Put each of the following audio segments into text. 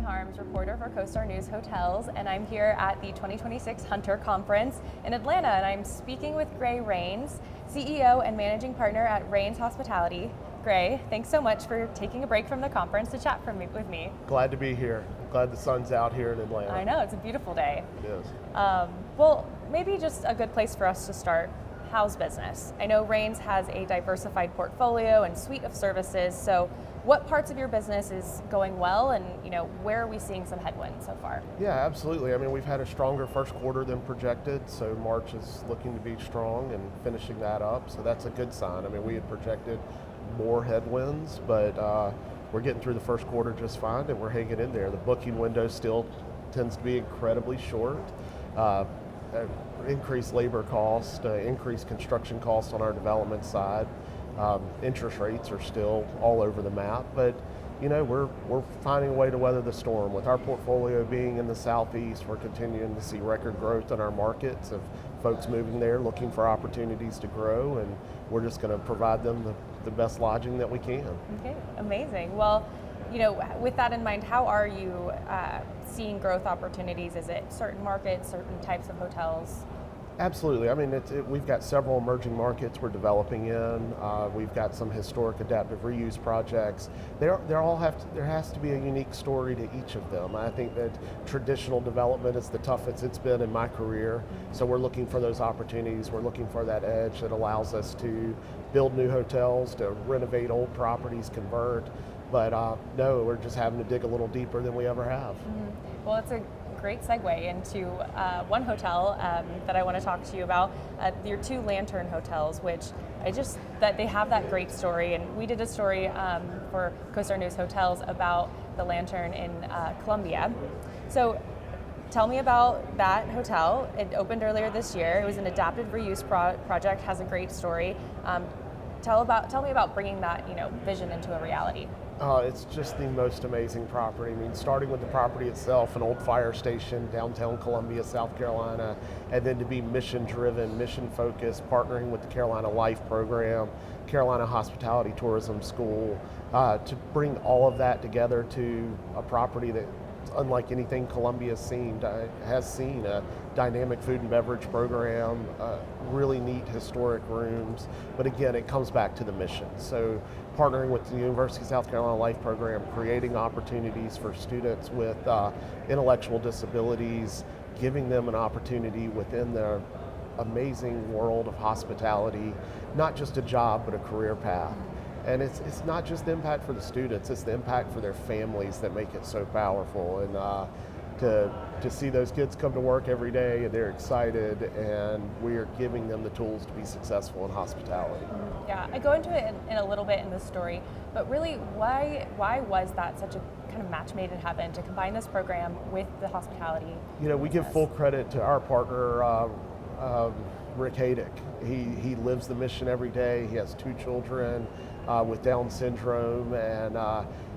Harms, reporter for CoStar News Hotels, and I'm here at the 2026 Hunter Conference in Atlanta, and I'm speaking with Gray Rains, CEO and managing partner at Rains Hospitality. Gray, thanks so much for taking a break from the conference to chat with me. Glad to be here. Glad the sun's out here in Atlanta. I know, it's a beautiful day. It is. Well, maybe just a good place for us to start. How's business? I know Rains has a diversified portfolio and suite of services, so what parts of your business is going well, and where are we seeing some headwinds so far? Yeah, absolutely. I mean, we've had a stronger first quarter than projected, so March is looking to be strong and finishing that up, so that's a good sign. I mean, we had projected more headwinds, but we're getting through the first quarter just fine, and we're hanging in there. The booking window still tends to be incredibly short. Increased labor cost, increased construction costs on our development side. Interest rates are still all over the map, but we're finding a way to weather the storm. With our portfolio being in the southeast, we're continuing to see record growth in our markets of folks moving there looking for opportunities to grow, and we're just going to provide them the best lodging that we can. Okay, amazing. Well, with that in mind, how are you seeing growth opportunities? Is it certain markets, certain types of hotels? Absolutely. I mean, we've got several emerging markets we're developing in. We've got some historic adaptive reuse projects. There has to be a unique story to each of them. I think that traditional development is the toughest it's been in my career. So we're looking for those opportunities. We're looking for that edge that allows us to build new hotels, to renovate old properties, convert. But no, we're just having to dig a little deeper than we ever have. Mm-hmm. Well, it's a great segue into one hotel that I want to talk to you about. Your two Lantern hotels, which that they have that great story, and we did a story for CoStar News Hotels about the Lantern in Columbia. So tell me about that hotel. It opened earlier this year. It was an adaptive reuse project, has a great story. Tell me about bringing that vision into a reality. It's just the most amazing property. I mean, starting with the property itself, an old fire station, downtown Columbia, South Carolina, and then to be mission-driven, mission-focused, partnering with the Carolina Life Program, Carolina Hospitality Tourism School, to bring all of that together to a property that, unlike anything Columbia has seen, a dynamic food and beverage program, really neat historic rooms, but again, it comes back to the mission. So partnering with the University of South Carolina Life Program, creating opportunities for students with intellectual disabilities, giving them an opportunity within their amazing world of hospitality, not just a job, but a career path. And it's not just the impact for the students, it's the impact for their families that make it so powerful. And to see those kids come to work every day and they're excited, and we are giving them the tools to be successful in hospitality. Yeah, I go into it in a little bit in the story, but really, why was that such a kind of match made in heaven to combine this program with the hospitality? We give full credit to our partner, Rick Haydick. He lives the mission every day. He has two children with Down syndrome, and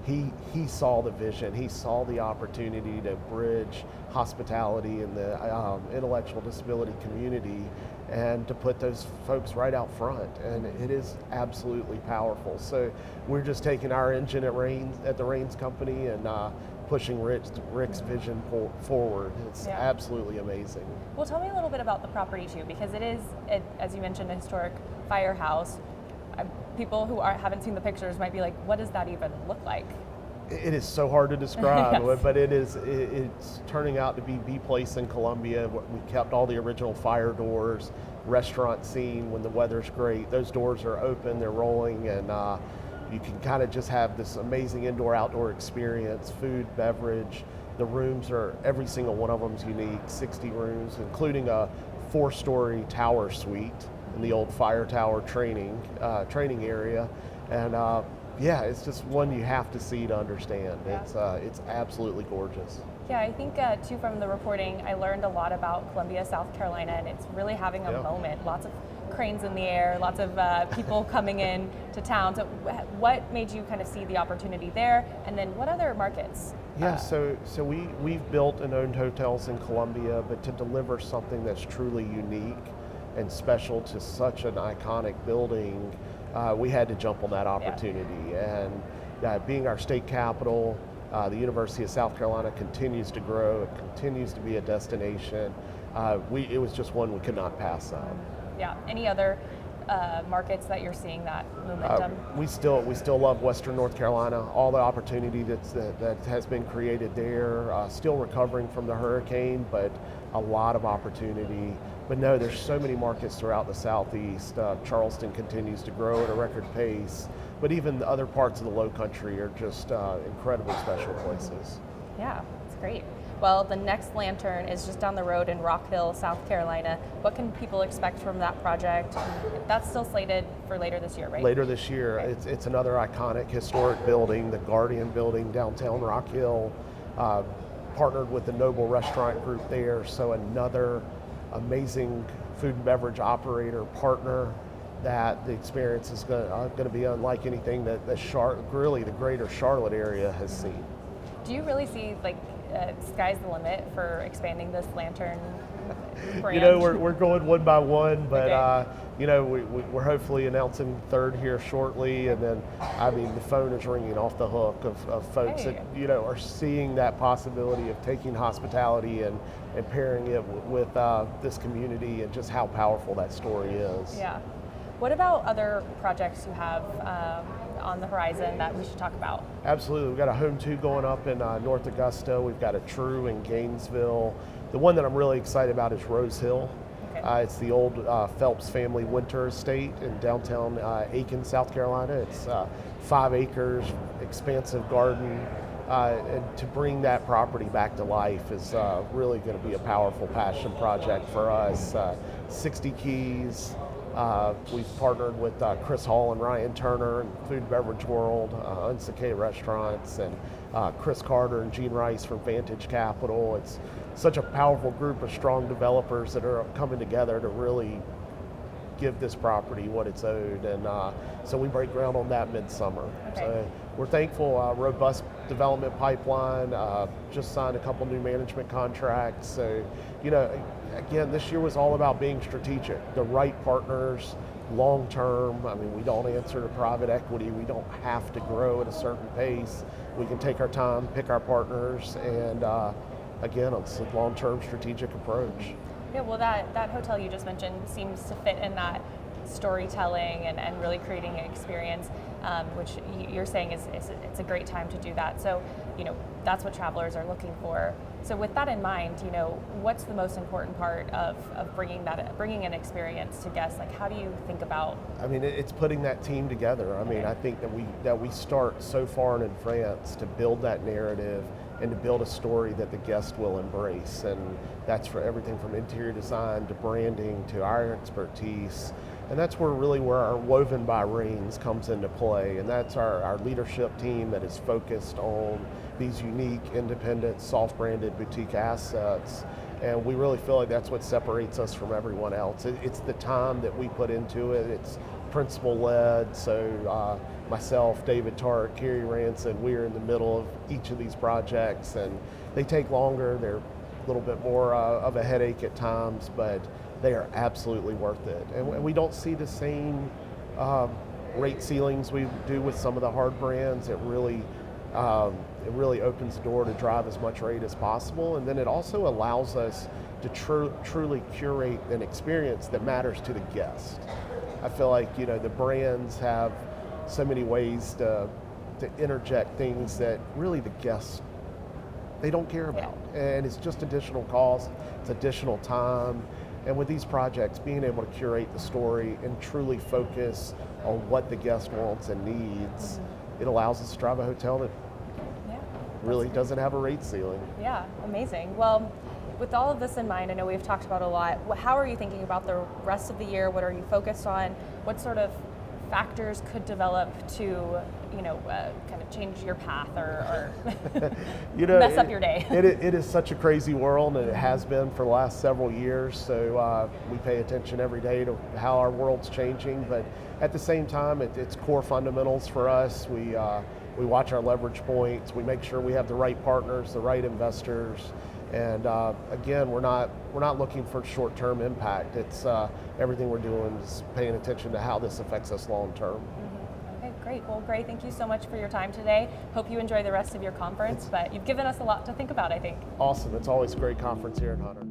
he saw the vision. He saw the opportunity to bridge hospitality in the intellectual disability community and to put those folks right out front, and it is absolutely powerful. So we're just taking our engine at the Rains Company and pushing Rick's vision forward. It's absolutely amazing. Well, tell me a little bit about the property too, because it is, as you mentioned, a historic firehouse. People who haven't seen the pictures might be like, what does that even look like? It is so hard to describe, Yes. but it's turning out to be the place in Columbia. We kept all the original fire doors, restaurant scene when the weather's great. Those doors are open, they're rolling, and you can kind of just have this amazing indoor-outdoor experience, food, beverage. The rooms every single one of them is unique, 60 rooms, including a 4-story tower suite in the old fire tower training area. And it's just one you have to see to understand. Yeah. It's absolutely gorgeous. Yeah, I think too from the reporting, I learned a lot about Columbia, South Carolina, and it's really having a moment. Lots of cranes in the air, lots of people coming in to town. So what made you kind of see the opportunity there? And then what other markets? Yeah, so we've built and owned hotels in Columbia, but to deliver something that's truly unique and special to such an iconic building, we had to jump on that opportunity. And being our state capital, The University of South Carolina continues to grow. It continues to be a destination. It was just one we could not pass up. Yeah. Any other markets that you're seeing that momentum? We still love Western North Carolina. All the opportunity that has been created there. Still recovering from the hurricane, but a lot of opportunity. But no, there's so many markets throughout the Southeast. Charleston continues to grow at a record pace. But even the other parts of the Low Country are just incredibly special places. Yeah, it's great. Well, the next lantern is just down the road in Rock Hill, South Carolina. What can people expect from that project? That's still slated for later this year, right? Later this year. Okay. It's another iconic historic building, the Guardian Building, downtown Rock Hill. Partnered with the Noble Restaurant Group there, so another amazing food and beverage operator partner that the experience is going to be unlike anything that really the greater Charlotte area has seen. Do you really see sky's the limit for expanding this lantern brand? We're going one by one, but Okay. we're hopefully announcing third here shortly, and then the phone is ringing off the hook of folks Hey. that are seeing that possibility of taking hospitality and pairing it with this community, and just how powerful that story is. Yeah. What about other projects you have on the horizon that we should talk about? Absolutely. We've got a Home 2 going up in North Augusta. We've got a True in Gainesville. The one that I'm really excited about is Rose Hill. Okay. It's the old Phelps family winter estate in downtown Aiken, South Carolina. It's 5 acres, expansive garden. And to bring that property back to life is really going to be a powerful passion project for us. 60 keys. We've partnered with Chris Hall and Ryan Turner in Food and Beverage World, Unsake Restaurants, and Chris Carter and Gene Rice from Vantage Capital. It's such a powerful group of strong developers that are coming together to really give this property what it's owed. And so we break ground on that midsummer. Okay. So we're thankful, robust development pipeline, just signed a couple new management contracts. So, again, this year was all about being strategic, the right partners, long term. We don't answer to private equity. We don't have to grow at a certain pace. We can take our time, pick our partners, and again, it's a long-term strategic approach. Yeah, well, that hotel you just mentioned seems to fit in that storytelling and really creating an experience, which you're saying is it's a great time to do that. So, that's what travelers are looking for. So with that in mind, what's the most important part of bringing an experience to guests? Like, how do you think about? It's putting that team together. Okay. I think that we start so far in advance to build that narrative and to build a story that the guest will embrace. And that's for everything from interior design to branding to our expertise. And that's where our Woven by Rains comes into play. And that's our leadership team that is focused on these unique, independent, soft-branded boutique assets. And we really feel like that's what separates us from everyone else. It's the time that we put into it. It's principal-led. So myself, David Tart, Carrie Ranson, we're in the middle of each of these projects. And they take longer. They're a little bit more of a headache at times, but they are absolutely worth it. And we don't see the same rate ceilings we do with some of the hard brands. It really opens the door to drive as much rate as possible. And then it also allows us to truly curate an experience that matters to the guest. I feel like, the brands have so many ways to interject things that really the guests, they don't care about. Yeah. And it's just additional cost, it's additional time. And with these projects, being able to curate the story and truly focus on what the guest wants and needs, it allows us to drive a hotel that really doesn't have a rate ceiling. Yeah, amazing. Well, with all of this in mind, I know we've talked about a lot. How are you thinking about the rest of the year? What are you focused on? What sort of factors could develop to, kind of change your path or mess up your day? It is such a crazy world, and it has been for the last several years. So we pay attention every day to how our world's changing. But at the same time, it's core fundamentals for us. We watch our leverage points. We make sure we have the right partners, the right investors. And again, we're not looking for short-term impact. It's everything we're doing is paying attention to how this affects us long-term. Okay, Great. Well, Gray, thank you so much for your time today. Hope you enjoy the rest of your conference, but you've given us a lot to think about, I think. Awesome. It's always a great conference here in Hunter.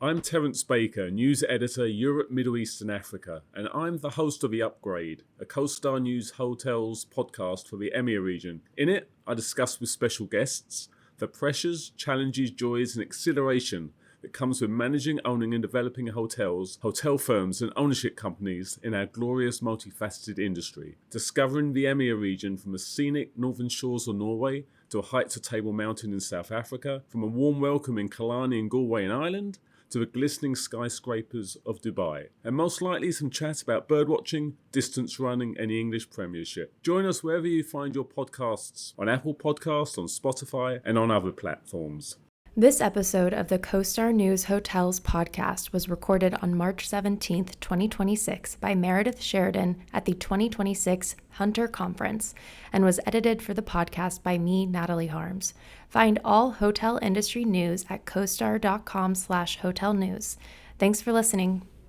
I'm Terence Baker, News Editor, Europe, Middle East and Africa, and I'm the host of The Upgrade, a CoStar News Hotels podcast for the EMEA region. In it, I discuss with special guests the pressures, challenges, joys and exhilaration that comes with managing, owning and developing hotels, hotel firms and ownership companies in our glorious multifaceted industry. Discovering the EMEA region from the scenic northern shores of Norway to a heights of Table Mountain in South Africa, from a warm welcome in Killarney and Galway in Ireland, to the glistening skyscrapers of Dubai, and most likely some chat about birdwatching, distance running and the English Premiership. Join us wherever you find your podcasts, on Apple Podcasts, on Spotify and on other platforms. This episode of the CoStar News Hotels podcast was recorded on March 17th, 2026 by Meredith Sheridan at the 2026 Hunter Conference and was edited for the podcast by me, Natalie Harms. Find all hotel industry news at costar.com/hotelnews. Thanks for listening.